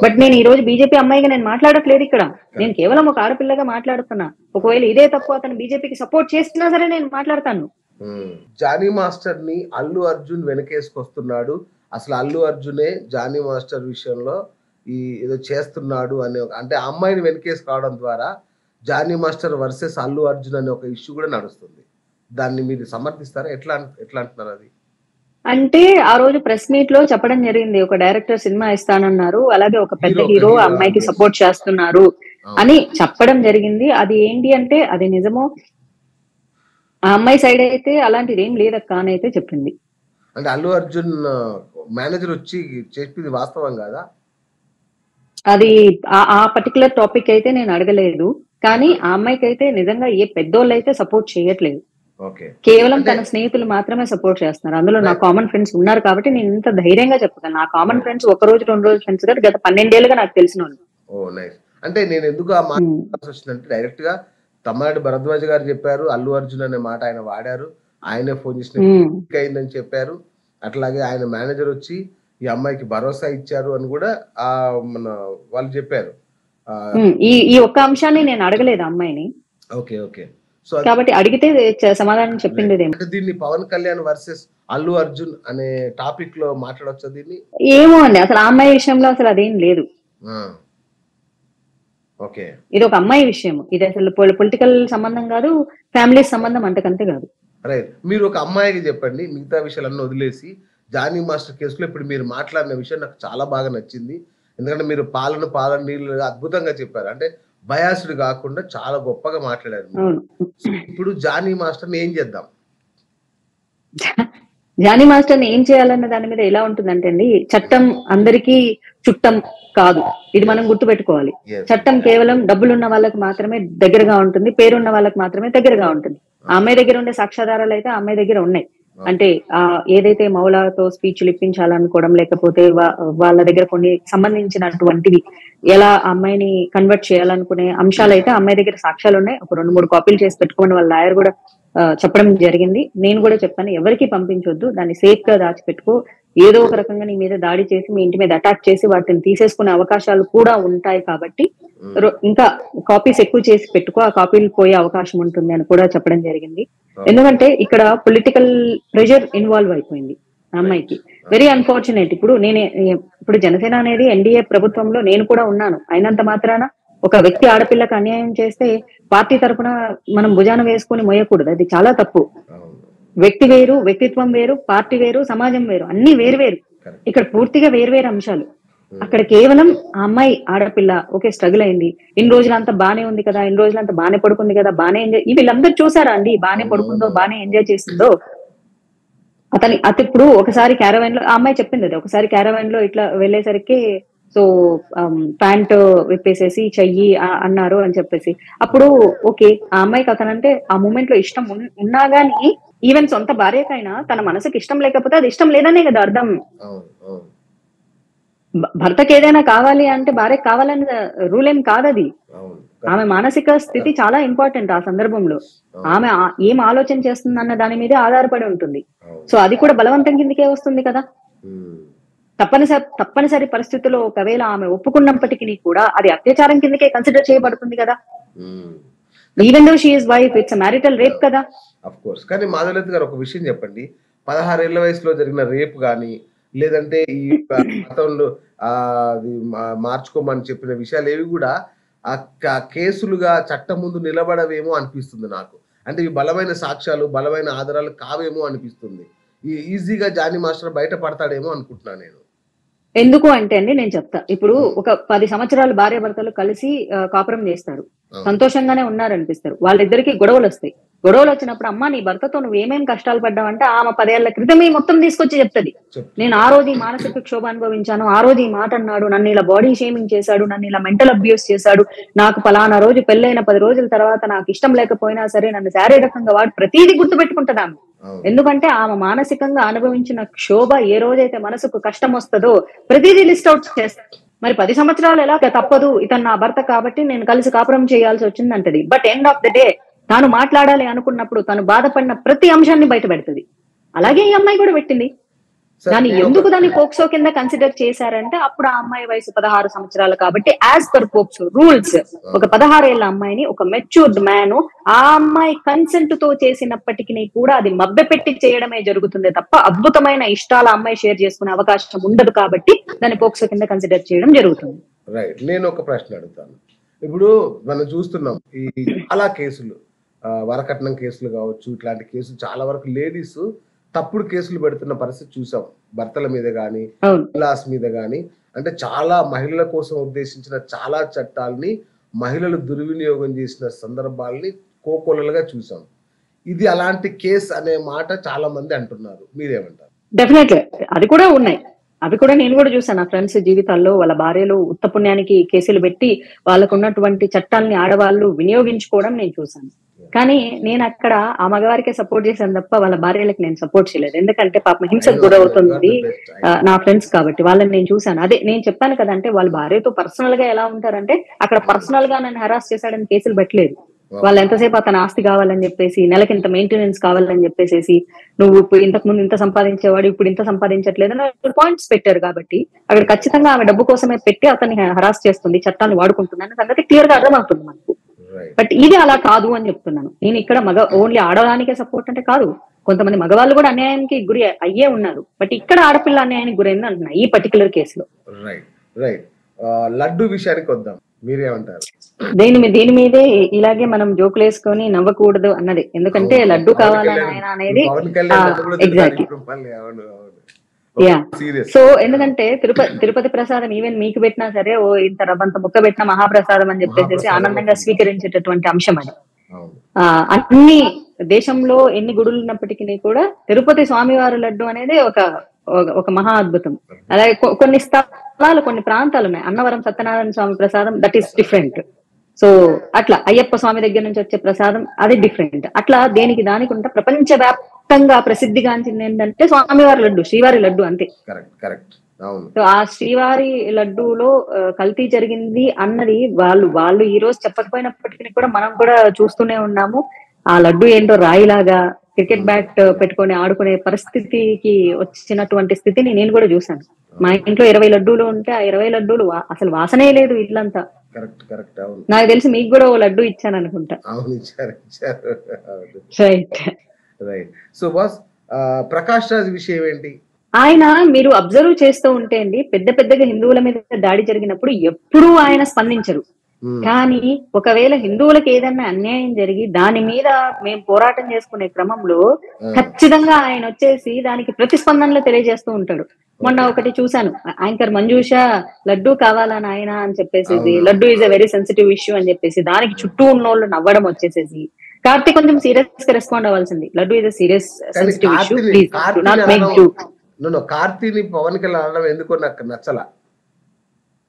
బట్ నేను ఈ రోజు బీజేపీ అమ్మాయిగా నేను మాట్లాడట్లేదు ఇక్కడ. నేను కేవలం ఒక ఆడపిల్లగా మాట్లాడుతున్నా. ఒకవేళ ఇదే తప్పు అతను బీజేపీకి సపోర్ట్ చేసినా సరే నేను మాట్లాడతాను. జానీ మాస్టర్ ని అల్లు అర్జున్ వెనకేసుకొస్తున్నాడు, అసలు అల్లు అర్జునే జానీ మాస్టర్ విషయంలో ఏదో చేస్తున్నాడు అని, అంటే అమ్మాయిని వెనకేసి కావడం ద్వారా జానీ మాస్టర్ వర్సెస్ అల్లు అర్జున్ అనే ఒక ఇష్యూ కూడా నడుస్తుంది. దాన్ని మీరు సమర్థిస్తారా? ఎట్లా అంటున్నారు అది? అంటే ఆ రోజు ప్రెస్ మీట్ లో చెప్పడం జరిగింది, ఒక డైరెక్టర్ సినిమా ఇస్తానన్నారు, అలాగే ఒక పెద్ద హీరో అమ్మాయికి సపోర్ట్ చేస్తున్నారు అని చెప్పడం జరిగింది. అది ఏంటి అంటే అది నిజమో, ఆ అమ్మాయి సైడ్ అయితే అలాంటిది ఏం లేదక్క అని అయితే చెప్పింది. అంటే అల్లు అర్జున్ మేనేజర్ వచ్చి చెప్పింది వాస్తవం కాదా? అది ఆ పర్టికులర్ టాపిక్ అయితే నేను అడగలేదు, కానీ ఆ అమ్మాయికి అయితే నిజంగా ఏ పెద్దోళ్ళు అయితే సపోర్ట్ చేయట్లేదు, కేవలం తన స్నేహితులు మాత్రమే సపోర్ట్ చేస్తున్నారు. అందులో నా కామన్ ఫ్రెండ్స్ ఉన్నారు కాబట్టి నేను ఇంత ధైర్యంగా చెప్పగలను. నా కామన్ ఫ్రెండ్స్ 1 రోజు 2 రోజు ఫ్రెండ్స్ గారు గత 12 ఏళ్ళుగా నాకు తెలిసిన వాళ్ళు. అంటే నేను ఎందుకు ఆ మాట వచ్చిందంటే, డైరెక్ట్ గా తమ్మాడి భరద్వాజ్ గారు చెప్పారు, అల్లు అర్జున్ అనే మాట ఆయన వాడారు, ఆయనే ఫోన్ చేసిన అయిందని చెప్పారు. అట్లాగే ఆయన మేనేజర్ వచ్చి ఈ అమ్మాయికి భరోసా ఇచ్చారు అని కూడా మన వాళ్ళు చెప్పారు. ఈ ఒక్క అంశాన్ని నేను అడగలేదు అమ్మాయిని. ఓకే. సో కాబట్టి అడిగితే సమాధానం చెప్పింది. దీన్ని పవన్ కళ్యాణ్ వర్సెస్ అల్లు అర్జున్ అనే టాపిక్ లో మాట్లాడొచ్చా దీన్ని? ఏమో అండి, అసలు ఆ అమ్మాయి విషయంలో అసలు అదేం లేదు. ఇది ఒక అమ్మాయి విషయం, ఇది అసలు పొలిటికల్ సంబంధం కాదు, ఫ్యామిలీ సంబంధం అంతకంతే కాదు. రైట్. మీరు ఒక అమ్మాయికి చెప్పండి, మిగతా విషయాలన్నీ వదిలేసి జానీ మాస్టర్ కేసులో ఇప్పుడు మీరు మాట్లాడిన విషయం నాకు చాలా బాగా నచ్చింది. ఎందుకంటే మీరు పాలన నీళ్ళు అద్భుతంగా చెప్పారు, అంటే బయాస్డ్ కాకుండా చాలా గొప్పగా మాట్లాడారు. ఇప్పుడు జానీ మాస్టర్ ఏం చేద్దాం? జానీ మాస్టర్ ఏం చేయాలన్న దాని మీద ఎలా ఉంటుందంటే అండి, చట్టం అందరికీ చుట్టం కాదు, ఇది మనం గుర్తుపెట్టుకోవాలి. చట్టం కేవలం డబ్బులున్న వాళ్ళకి మాత్రమే దగ్గరగా ఉంటుంది, పేరున్న వాళ్ళకి మాత్రమే దగ్గరగా ఉంటుంది. ఆ అమ్మాయి దగ్గర ఉండే సాక్ష్యాధారాలు అయితే ఆ అమ్మాయి దగ్గర ఉన్నాయి. అంటే ఏదైతే మౌలాతో స్పీచ్లు ఇప్పించాలనుకోవడం, లేకపోతే వాళ్ళ దగ్గర కొన్ని సంబంధించినటువంటివి ఎలా అమ్మాయిని కన్వర్ట్ చేయాలనుకునే అంశాలు అయితే అమ్మాయి దగ్గర సాక్ష్యాలు ఉన్నాయి. ఒక 2-3 కాపీలు చేసి పెట్టుకోమని వాళ్ళ లాయర్ కూడా చెప్పడం జరిగింది. నేను కూడా చెప్పాను, ఎవరికి పంపించొద్దు, దాన్ని సేఫ్ గా దాచిపెట్టుకో, ఏదో ఒక రకంగా నీ మీద దాడి చేసి మీ ఇంటి మీద అటాక్ చేసి వాటిని తీసేసుకునే అవకాశాలు కూడా ఉంటాయి, కాబట్టి ఇంకా కాపీస్ ఎక్కువ చేసి పెట్టుకో, ఆ కాపీలు పోయే అవకాశం ఉంటుంది అని కూడా చెప్పడం జరిగింది. ఎందుకంటే ఇక్కడ పొలిటికల్ ప్రెషర్ ఇన్వాల్వ్ అయిపోయింది అమ్మాయికి. Very unfortunate. ఇప్పుడు జనసేన అనేది ఎన్డీఏ ప్రభుత్వంలో నేను కూడా ఉన్నాను, అయినంత మాత్రాన ఒక వ్యక్తి ఆడపిల్లకు అన్యాయం చేస్తే పార్టీ తరఫున మనం భుజాన వేసుకొని మోయకూడదు, అది చాలా తప్పు. వ్యక్తి వేరు, వ్యక్తిత్వం వేరు, పార్టీ వేరు, సమాజం వేరు, అన్ని వేరు. ఇక్కడ పూర్తిగా వేరు అంశాలు. అక్కడ కేవలం ఆ అమ్మాయి ఆడపిల్ల, ఓకే స్ట్రగుల్ అయింది, ఇన్ని రోజులంతా బానే ఉంది కదా, ఇన్ని రోజులంతా బానే పడుకుంది కదా, బానే ఎంజాయ్, వీళ్ళందరూ చూసారా అండి బానే పడుకుందో బానే ఎంజాయ్ చేసిందో. అతి ఇప్పుడు ఒకసారి క్యారవాన్ లో ఆ అమ్మాయి చెప్పింది అది, ఒకసారి క్యారవాన్ లో ఇట్లా వెళ్ళేసరికి సో ప్యాంట్ విప్పేసేసి చెయ్యి అన్నారు అని చెప్పేసి, అప్పుడు ఓకే ఆ అమ్మాయికి అతనంటే ఆ మూమెంట్ లో ఇష్టం ఉన్నా గానీ ఈవెన్ సొంత భార్యకైనా తన మనసుకి ఇష్టం లేకపోతే అది ఇష్టం లేదనే కదా అర్థం. భర్తకి ఏదైనా కావాలి అంటే భార్యకి కావాలని రూల్ ఏం కాదది. ఆమె మానసిక స్థితి చాలా ఇంపార్టెంట్ ఆ సందర్భంలో. ఆమె ఏం ఆలోచన చేస్తుంది అన్న దాని మీదే ఆధారపడి ఉంటుంది. సో అది కూడా బలవంతం కిందకే వస్తుంది కదా. తప్పనిసరి పరిస్థితుల్లో ఒకవేళ ఆమె ఒప్పుకున్నప్పటికీ కూడా అది అత్యాచారం కిందకే కన్సిడర్ చేయబడుతుంది కదా. Even though she is wife, it's marital rape కదా. Of course. కానీ మాధవలత గారు ఒక విషయం చెప్పండి, 16 ఏళ్ల వయసులో జరిగిన రేప్ గానీ లేదంటే ఈ మతంలో అది మార్చుకోమని చెప్పిన విషయాలు ఏవి కూడా కేసులుగా చట్టం ముందు నిలబడవేమో అనిపిస్తుంది నాకు. అంటే ఈ బలమైన సాక్ష్యాలు, బలమైన ఆధారాలు కావేమో అనిపిస్తుంది. ఈజీగా జానీ మాస్టర్ బయట పడతాడేమో అనుకుంటున్నాను నేను. ఎందుకు అంటే అండి నేను చెప్తా. ఇప్పుడు ఒక 10 సంవత్సరాలు భార్య భర్తలు కలిసి కాపురం చేస్తారు, సంతోషంగానే ఉన్నారనిపిస్తారు, వాళ్ళిద్దరికి గొడవలు వస్తాయి. గొడవలు వచ్చినప్పుడు అమ్మ నీ భర్తతో నువ్వు ఏమేం కష్టాలు పడ్డావంటే ఆమె 10 ఏళ్ల క్రితమే మొత్తం తీసుకొచ్చి చెప్తది. నేను ఆ రోజు ఈ మానసిక క్షోభ అనుభవించాను, ఆ రోజు ఈ మాట అన్నాడు, నన్ను ఇలా బాడీ షేమింగ్ చేశాడు, నన్ను ఇలా మెంటల్ అబ్యూస్ చేశాడు, నాకు పలానా రోజు పెళ్ళైన 10 రోజుల తర్వాత నాకు ఇష్టం లేకపోయినా సరే నన్ను శారీరకంగా వాడు ప్రతిదీ గుర్తు పెట్టుకుంటది ఆమె. ఎందుకంటే ఆమె మానసికంగా అనుభవించిన క్షోభ ఏ రోజైతే మనసుకు కష్టం వస్తుందో ప్రతిదీ లిస్ట్ అవుట్ చేస్తారు. మరి 10 సంవత్సరాలు ఎలా తప్పదు, ఇతను నా భర్త కాబట్టి నేను కలిసి కాపురం చేయాల్సి వచ్చింది అంటది. But end of the day తాను మాట్లాడాలి అనుకున్నప్పుడు తను బాధపడిన ప్రతి అంశాన్ని బయట పెడుతుంది. అలాగే ఈ అమ్మాయి కూడా పెట్టింది. దాన్ని ఎందుకు దాన్ని పోక్సో కింద కన్సిడర్ చేశారంటే అప్పుడు ఆ అమ్మాయి వయసు 16 సంవత్సరాలు కాబట్టి యాజ్ పర్ పోక్సో రూల్స్ ఒక 16 ఏళ్ల అమ్మాయిని ఒక మెచ్యూర్డ్ మ్యాన్ ఆ అమ్మాయి కన్సెంట్ తో చేసినప్పటికీ కూడా అది మభ్యపెట్టి చేయడమే జరుగుతుంది తప్ప అద్భుతమైన ఇష్టాల అమ్మాయి షేర్ చేసుకునే అవకాశం ఉండదు కాబట్టి దాన్ని పోక్సో కింద కన్సిడర్ చేయడం జరుగుతుంది. రైట్. నేను ఒక ప్రశ్న అడుగుతాను. ఇప్పుడు మనం చూస్తున్నాం ఈ చాలా కేసులు, వరకట్నం కేసులు కావచ్చు, ఇట్లాంటి కేసులు చాలా వరకు లేడీస్ తప్పుడు కేసులు పెడుతున్న పరిస్థితి చూసాం. భర్తల మీద గానీ క్లాస్ మీద గానీ, అంటే చాలా మహిళల కోసం ఉద్దేశించిన చాలా చట్టాలని మహిళలు దుర్వినియోగం చేసిన సందర్భాలని కోకొల్లలుగా చూసాం. ఇది అలాంటి కేసు అనే మాట చాలా మంది అంటున్నారు, మీరేమంటారు? డెఫినెట్లీ అది కూడా ఉన్నాయి, అవి కూడా నేను కూడా చూసాను. నా ఫ్రెండ్స్ జీవితాల్లో వాళ్ళ భార్యలు ఉత్తపుణ్యానికి కేసులు పెట్టి వాళ్ళకు ఉన్నటువంటి చట్టాలని ఆడవాళ్ళు వినియోగించుకోవడం నేను చూసాను. కానీ నేను అక్కడ ఆ మగవారికే సపోర్ట్ చేశాను తప్ప వాళ్ళ భార్యలకు నేను సపోర్ట్ చేయలేదు. ఎందుకంటే పాపం హింసకు గురవుతుంది నా ఫ్రెండ్స్ కాబట్టి వాళ్ళని నేను చూసాను. అదే నేను చెప్పాను కదా, అంటే వాళ్ళ భార్యతో పర్సనల్ గా ఎలా ఉంటారంటే అక్కడ పర్సనల్ గా నన్ను హెరాస్ చేశాడని కేసులు పెట్టలేదు. వాళ్ళు ఎంతసేపు అతను ఆస్తి కావాలని చెప్పేసి, నెలకి ఇంత మెయింటెనెన్స్ కావాలని చెప్పేసి, నువ్వు ఇప్పుడు ఇంతకు ముందు ఇంత సంపాదించేవాడు ఇప్పుడు ఇంత సంపాదించట్లేదు అని పాయింట్స్ పెట్టారు. కాబట్టి అక్కడ ఖచ్చితంగా ఆమె డబ్బు కోసమే పెట్టి అతన్ని హరాస్ చేస్తుంది, చట్టాన్ని వాడుకుంటుంది అనే సంగతి క్లియర్ గా అర్థమవుతుంది మనకు. బట్ ఇది అలా కాదు అని చెప్తున్నాను నేను. ఇక్కడ ఓన్లీ ఆడడానికే సపోర్ట్ అంటే కాదు, కొంతమంది మగవాళ్ళు కూడా అన్యాయానికి గురి అయ్యే ఉన్నారు. బట్ ఇక్కడ ఆడపిల్ల అన్యాయానికి గురైంది అంటున్నా ఈ పర్టికులర్ కేసులో. లడ్డు విషయానికి వద్దాం, మీరేమంటారు? దేని మీదే ఇలాగే మనం జోకులు వేసుకొని నవ్వకూడదు అన్నది. ఎందుకంటే లడ్డు కావాలని ఆయన అనేది ఎగ్జాక్ట్లీ యా. సో ఎందుకంటే తిరుపతి ప్రసాదం ఈవెన్ మీకు పెట్టినా సరే ఓ ఇంత రవ్వంత ముక్క పెట్టిన మహాప్రసాదం అని చెప్పేసి ఆనందంగా స్వీకరించేటటువంటి అంశం అది. అన్ని దేశంలో ఎన్ని గుడులు ఉన్నప్పటికీ కూడా తిరుపతి స్వామివారి లడ్డు అనేది ఒక మహా అద్భుతం. అలాగే కొన్ని స్థలాలు కొన్ని ప్రాంతాలు ఉన్నాయి, అన్నవరం సత్యనారాయణ స్వామి ప్రసాదం దట్ ఈస్ డిఫరెంట్. సో అట్లా అయ్యప్ప స్వామి దగ్గర నుంచి వచ్చే ప్రసాదం అది డిఫరెంట్. అట్లా దానికి ఉంటే ప్రపంచ వ్యాప్తంగా ప్రసిద్ధిగాంచింది ఏంటంటే స్వామివారి లడ్డు, శ్రీవారి లడ్డు అంతే. సో ఆ శ్రీవారి లడ్డూలో కల్తీ జరిగింది అన్నది వాళ్ళు ఈ రోజు చెప్పకపోయినప్పటికీ కూడా మనం కూడా చూస్తూనే ఉన్నాము. ఆ లడ్డు ఏంటో రాయిలాగా క్రికెట్ బ్యాట్ పెట్టుకొని ఆడుకునే పరిస్థితికి వచ్చినటువంటి స్థితిని నేను కూడా చూసాను. మా ఇంట్లో 20 లడ్డూలు ఉంటే ఆ 20 లడ్డూలు అసలు వాసనే లేదు ఇల్లంతా. నాకు తెలిసి మీకు కూడా ఓ లడ్డు ఇచ్చాను అనుకుంటా. Right. So boss, Prakash Raj విషయం ఏంటి? ఆయన మీరు అబ్జర్వ్ చేస్తూ ఉంటే అండి, పెద్దగా హిందువుల మీద దాడి జరిగినప్పుడు ఎప్పుడూ ఆయన స్పందించరు. కానీ ఒకవేళ హిందువులకు ఏదన్నా అన్యాయం జరిగి దాని మీద మేము పోరాటం చేసుకునే క్రమంలో ఖచ్చితంగా ఆయన వచ్చేసి దానికి ప్రతిస్పందనలు తెలియజేస్తూ ఉంటాడు. మొన్న ఒకటి చూశాను, యాంకర్ మంజూష లడ్డు కావాలా నాయన అని చెప్పేసి, అవును. Laddu is a very sensitive issue అని చెప్పేసి దానికి చుట్టూ ఉన్నోళ్ళు నవ్వడం వచ్చేసేసి, కార్తీక్ కొంచెం సీరియస్ గా రెస్పాండ్ అవ్వాల్సింది. లడ్డు ఈజ్ అ సీరియస్ కానీ సెన్సిటివ్ ఇష్యూ, కార్తీని ప్లీజ్ డు కార్తీని నాట్ మేక్ అనడం జోక్. కార్తీని పవన్ కళ్యాణ్ అనడం ఎందుకో నాకు నచ్చల.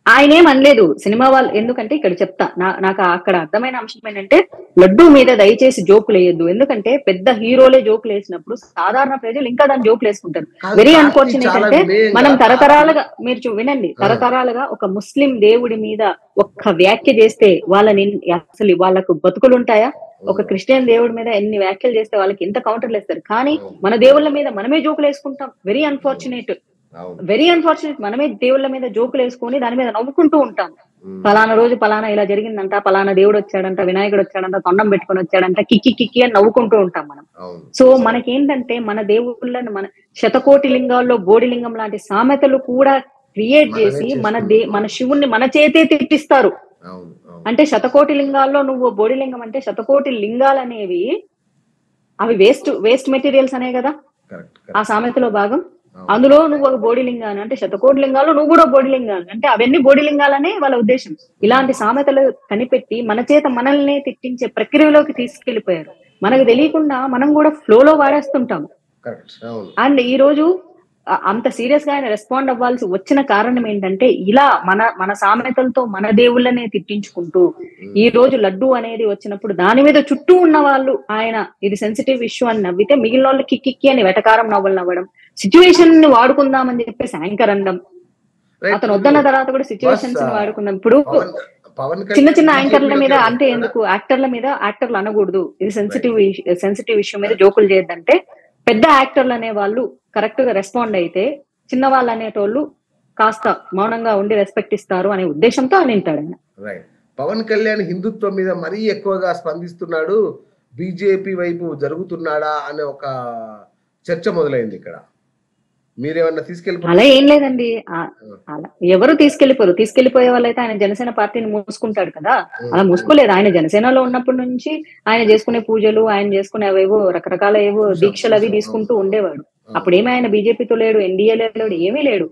ఆయన ఏం అనలేదు సినిమా వాళ్ళు. ఎందుకంటే ఇక్కడ చెప్తా, నాకు అక్కడ అర్థమైన అంశం ఏంటంటే, లడ్డు మీద దయచేసి జోకులు వేయొద్దు. ఎందుకంటే పెద్ద హీరోలే జోకులు వేసినప్పుడు సాధారణ ప్రజలు ఇంకా దాని జోకులు వేసుకుంటారు. కాదు, వెరీ కార్తీ అన్ఫార్చునేట్ చాలా అంటే వినయంగా మనం తరతరాలుగా మీరు వినండి, తరతరాలుగా ఒక ముస్లిం దేవుడి మీద ఒక్క వ్యాఖ్య చేస్తే వాళ్ళని అసలు వాళ్ళకు బతుకులు ఉంటాయా? ఒక క్రిస్టియన్ దేవుడి మీద ఎన్ని వ్యాఖ్యలు చేస్తే వాళ్ళకి ఎంత కౌంటర్లు వేస్తారు. కానీ మన దేవుళ్ళ మీద మనమే జోకులు వేసుకుంటాం. Very unfortunate, very unfortunate. మనమే దేవుళ్ళ మీద జోకులు వేసుకొని దాని మీద నవ్వుకుంటూ ఉంటాం. పలానా రోజు పలానా ఇలా జరిగిందంట, పలానా దేవుడు వచ్చాడంట, వినాయకుడు వచ్చాడంట, తొండం పెట్టుకొని వచ్చాడంట, కిక్కి కిక్కి అని నవ్వుకుంటూ ఉంటాం మనం. సో మనకేంటంటే మన దేవుళ్ళని మన శతకోటి లింగాల్లో బోడిలింగం లాంటి సామెతలు కూడా క్రియేట్ చేసి మన శివుణ్ణి మన చేతే తిట్టిస్తారు. అంటే శతకోటి లింగాల్లో నువ్వు బోడిలింగం అంటే శతకోటి లింగాలు అనేవి అవి వేస్ట్ మెటీరియల్స్ అనే కదా ఆ సామెతలో భాగం. అందులో నువ్వు ఒక బోడిలింగాన్ని అంటే శతకోటి లింగాలు, నువ్వు కూడా బోడిలింగాన్ని అంటే అవన్నీ బోడిలింగాలనే వాళ్ళ ఉద్దేశం. ఇలాంటి సామెతలు కనిపెట్టి మన చేత మనల్ని తిట్టించే ప్రక్రియలోకి తీసుకెళ్లిపోయారు. మనకు తెలియకుండా మనం కూడా ఫ్లోలో వాడేస్తుంటాము. అండ్ ఈ రోజు అంత సీరియస్ గా ఆయన రెస్పాండ్ అవ్వాల్సి వచ్చిన కారణం ఏంటంటే, ఇలా మన సామెతలతో మన దేవుళ్ళనే తిట్టించుకుంటూ ఈ రోజు లడ్డు అనేది వచ్చినప్పుడు దాని మీద చుట్టూ ఉన్న వాళ్ళు ఆయన ఇది సెన్సిటివ్ ఇష్యూ అని నవ్వితే మిగిలిన వాళ్ళు కిక్కి అని వెటకారం నవ్వులు నవ్వడం, సిచ్యువేషన్ ని వాడుకుందామని చెప్పేసి యాంకర్ అనడం, అతను వద్దన్న తర్వాత కూడా సిచ్యువేషన్స్ ని వాడుకున్నప్పుడు చిన్న చిన్న యాంకర్ల మీద అంటే ఎందుకు యాక్టర్ల మీద యాక్టర్లు అనకూడదు, ఇది సెన్సిటివ్ ఇష్యూ మీద జోకులు చేయొద్దంటే పెద్ద యాక్టర్లు అనే వాళ్ళు కరెక్ట్ గా రెస్పాండ్ అయితే చిన్న వాళ్ళు అనేటోళ్ళు కాస్త మౌనంగా ఉండి రెస్పెక్ట్ ఇస్తారు అనే ఉద్దేశంతో అని వింటాడు ఆయన. పవన్ కళ్యాణ్ హిందుత్వం మీద మరీ ఎక్కువగా స్పందిస్తున్నాడు, బీజేపీ వైపు జరుగుతున్నాడా అనే ఒక చర్చ మొదలైంది ఇక్కడ. మీరేమన్నా తీసుకెళ్ళిపో? అలా ఏం లేదండి, అలా ఎవరు తీసుకెళ్లిపోయే వాళ్ళైతే ఆయన జనసేన పార్టీని మూసుకుంటాడు కదా. అలా మూసుకోలేదు. ఆయన జనసేనలో ఉన్నప్పటి నుంచి ఆయన చేసుకునే పూజలు, ఆయన చేసుకునే అవేవో రకరకాల ఏవో దీక్షలు అవి తీసుకుంటూ ఉండేవాడు. అప్పుడేమీ ఆయన బీజేపీతో లేడు, ఎన్డీఏలో లేడు, ఏమీ లేడు.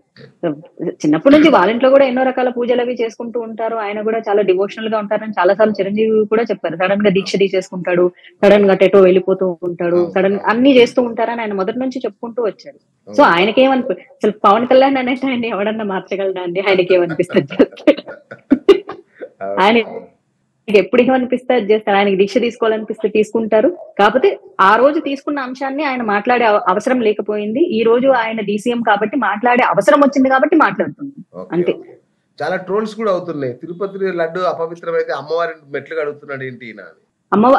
చిన్నప్పటి నుంచి వాళ్ళ ఇంట్లో కూడా ఎన్నో రకాల పూజలు అవి చేసుకుంటూ ఉంటారు. ఆయన కూడా చాలా డివోషనల్ గా ఉంటారని చాలా సార్లు చిరంజీవి కూడా చెప్పారు. సడన్ గా దీక్ష తీసేసుకుంటాడు, సడన్ గా టెటో వెళ్ళిపోతూ ఉంటాడు, సడన్ అన్ని చేస్తూ ఉంటారని ఆయన మొదటి నుంచి చెప్పుకుంటూ వచ్చారు. సో అసలు పవన్ కళ్యాణ్ అనేది ఆయన ఎవడన్నా మార్చగలడా అండి? ఆయనకేమనిపిస్తుంది ఆయన ఎప్పుడు ఏమనిపిస్తే అది చేస్తారు. ఆయనకి దీక్ష తీసుకోవాలనిపిస్తే తీసుకుంటారు. కాకపోతే ఆ రోజు తీసుకున్న అంశాన్ని ఆయన మాట్లాడే అవసరం లేకపోయింది. ఈ రోజు ఆయన డీసీఎం కాబట్టి మాట్లాడే అవసరం వచ్చింది కాబట్టి మాట్లాడుతుంది అంతే. చాలా ట్రోల్స్ కూడా అవుతున్నాయి. తిరుపతి లడ్డు అపవిత్రమైతే అమ్మవారి మెట్లు కడుగుతున్నాడు ఏంటి?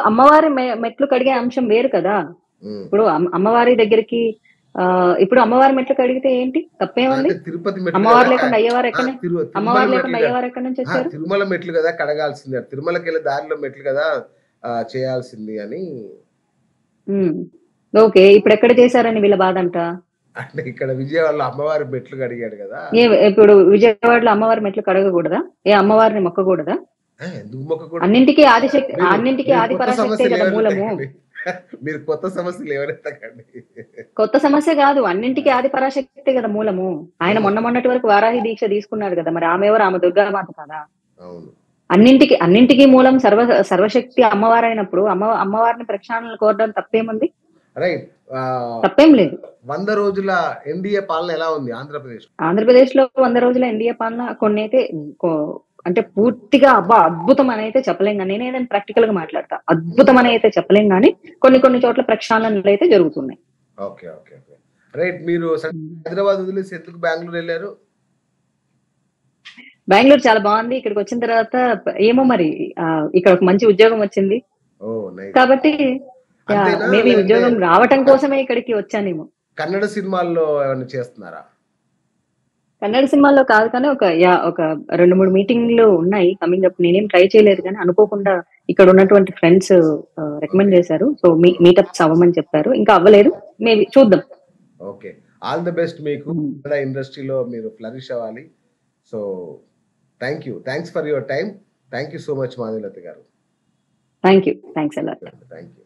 అమ్మవారి మెట్లు కడిగే అంశం వేరు కదా. ఇప్పుడు అమ్మవారి దగ్గరికి ఇప్పుడు అమ్మవారి మెట్లు కడిగితే ఏంటి తప్పేముంది? అమ్మవారు లేకుండా అయ్యవారు ఎక్కడ, అమ్మవారు లేకుండా అయ్యవారు ఎక్కడి నుంచి వచ్చారు? తిరుమల మెట్లు కదా కడగాల్సింది, తిరుమలకి వెళ్ళే దారిలో మెట్లు కదా చేయాల్సింది అని. ఓకే, ఇప్పుడు ఎక్కడ చేశారని వీళ్ళ బాధ అంట. అంటే ఇక్కడ విజయవాడలో అమ్మవారి మెట్లు కడిగాడు కదా. ఇప్పుడు విజయవాడలో అమ్మవారి మెట్లు కడగకూడదా? అమ్మవారిని మొక్కకూడదా? ఎందుకు మొక్కకూడదు? అన్నింటికీ ఆది పరాశక్తే కదా మూలము. మీరు కొత్త సమస్యలు ఎవరెత్తకండి. కొత్త సమస్య కాదు, అన్నింటికీ ఆది పరాశక్తి కదా మూలము. ఆయన మొన్నటి వరకు వారాహి దీక్ష తీసుకున్నాడు కదా, మరి ఆమె దుర్గామాత కదా. అన్నింటికీ మూలం సర్వశక్తి అమ్మవారు అయినప్పుడు అమ్మవారిని ప్రక్షాళనలు కోరడం తప్పేముంది? రైట్, తప్పేం లేదు. 100 రోజుల ఎన్డీఏ పాలన ఎలా ఉంది ఆంధ్రప్రదేశ్ లో? 100 రోజుల ఎన్డీఏ పాలన కొన్ని అయితే అంటే పూర్తిగా అద్భుతం అని అయితే చెప్పలేం కానీ, నేను ప్రాక్టికల్ గా మాట్లాడతా, అద్భుతం అని అయితే చెప్పలేం కానీ కొన్ని చోట్ల ప్రక్షాళనలు అయితే జరుగుతున్నాయి. Okay okay okay right. మీరు హైదరాబాద్ వదిలేసి ఎందుకు బెంగళూరు వెళ్ళారు? బెంగళూరు చాలా బాగుంది. ఇక్కడికి వచ్చిన తర్వాత ఏమో మరి ఇక్కడ ఒక మంచి ఉద్యోగం వచ్చింది కాబట్టి మేబీ ఉద్యోగం రావటం కోసమే ఇక్కడికి వచ్చానేమో. కన్నడ సినిమాల్లో ఏమైనా చేస్తున్నారా? కన్నడ సినిమాల్లో కాదు కానీ ఒక 2-3 మీటింగ్లు ఉన్నాయి కమింగ్ అప్. నేనేం ట్రై చేయలేదు కానీ అనుకోకుండా ఇక్కడ ఉన్నటువంటి ఫ్రెండ్స్ రికమెండ్ చేశారు. సో మీటప్స్ అవ్వమని చెప్పారు, ఇంకా అవ్వలేదు, మేబీ చూద్దాం. ఓకే, ఆల్ ది బెస్ట్ మీకు. కన్నడ ఇండస్ట్రీలో మీరు ఫ్లరిష్ అవ్వాలి. So thanks for your time. Thank you so much Madhulatha గారు. Thanks a lot. Thank you.